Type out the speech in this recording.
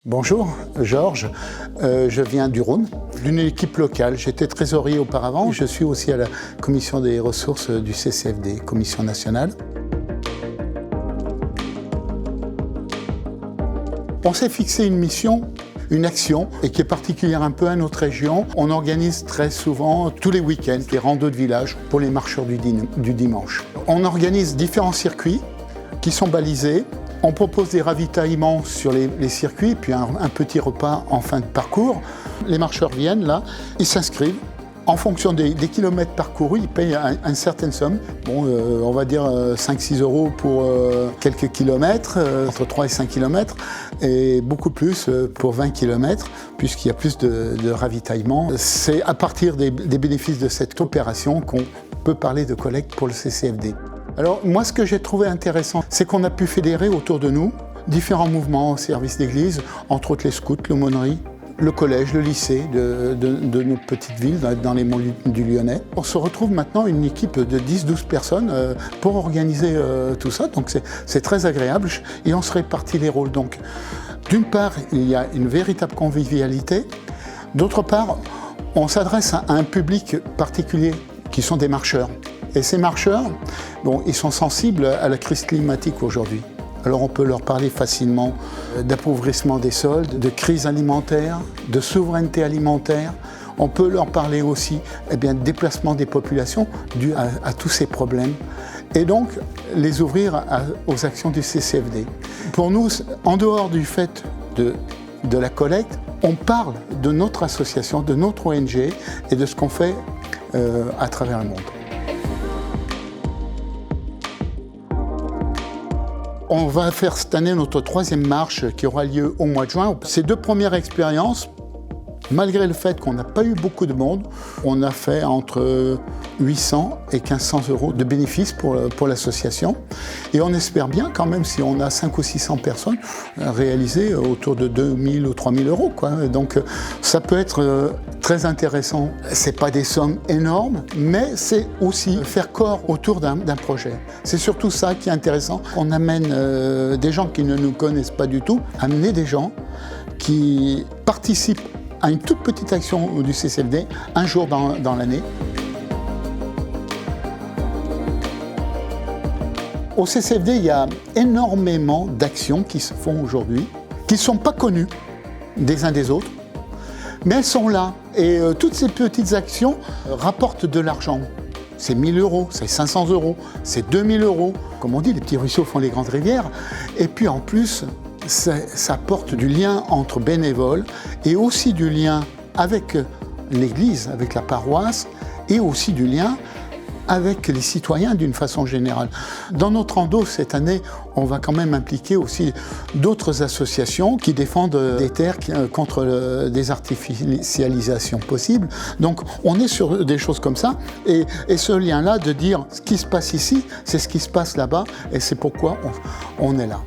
Bonjour, Georges, je viens du Rhône, d'une équipe locale. J'étais trésorier auparavant, je suis aussi à la commission des ressources du CCFD, commission nationale. On s'est fixé une mission, une action, et qui est particulière un peu à notre région. On organise très souvent, tous les week-ends, des randos de village pour les marcheurs du dimanche. On organise différents circuits qui sont balisés. On propose des ravitaillements sur les circuits, puis un petit repas en fin de parcours. Les marcheurs viennent là, ils s'inscrivent. En fonction des kilomètres parcourus, ils payent une certaine somme. Bon, on va dire 5-6 € pour quelques kilomètres, entre 3 et 5 kilomètres, et beaucoup plus pour 20 kilomètres, puisqu'il y a plus de ravitaillement. C'est à partir des bénéfices de cette opération qu'on peut parler de collecte pour le CCFD. Alors moi, ce que j'ai trouvé intéressant, c'est qu'on a pu fédérer autour de nous différents mouvements au service d'église, entre autres les scouts, l'aumônerie, le collège, le lycée de nos petites villes dans les monts du Lyonnais. On se retrouve maintenant une équipe de 10-12 personnes pour organiser tout ça, donc c'est très agréable et on se répartit les rôles. Donc, d'une part, il y a une véritable convivialité, d'autre part, on s'adresse à un public particulier qui sont des marcheurs. Et ces marcheurs, bon, ils sont sensibles à la crise climatique aujourd'hui. Alors on peut leur parler facilement d'appauvrissement des sols, de crise alimentaire, de souveraineté alimentaire. On peut leur parler aussi de déplacement des populations dû à tous ces problèmes. Et donc les ouvrir aux actions du CCFD. Pour nous, en dehors du fait de la collecte, on parle de notre association, de notre ONG et de ce qu'on fait à travers le monde. On va faire cette année notre 3e marche qui aura lieu au mois de juin. Ces 2 premières expériences, malgré le fait qu'on n'a pas eu beaucoup de monde, on a fait entre 800 et 1500 € de bénéfices pour l'association. Et on espère bien quand même, si on a 500 ou 600 personnes, réaliser autour de 2000 ou 3000 €, quoi. Donc ça peut être très intéressant. C'est pas des sommes énormes, mais c'est aussi faire corps autour d'un projet. C'est surtout ça qui est intéressant. On amène des gens qui ne nous connaissent pas du tout, amener des gens qui participent à une toute petite action du CCFD, un jour dans l'année. Au CCFD, il y a énormément d'actions qui se font aujourd'hui, qui ne sont pas connues des uns des autres, mais elles sont là. Et toutes ces petites actions rapportent de l'argent. C'est 1000 €, c'est 500 €, c'est 2000 €. Comme on dit, les petits ruisseaux font les grandes rivières. Et puis en plus, ça apporte du lien entre bénévoles et aussi du lien avec l'Église, avec la paroisse, et aussi du lien avec les citoyens d'une façon générale. Dans notre rando cette année, on va quand même impliquer aussi d'autres associations qui défendent des terres contre des artificialisations possibles. Donc on est sur des choses comme ça, et ce lien-là de dire ce qui se passe ici, c'est ce qui se passe là-bas, et c'est pourquoi on est là.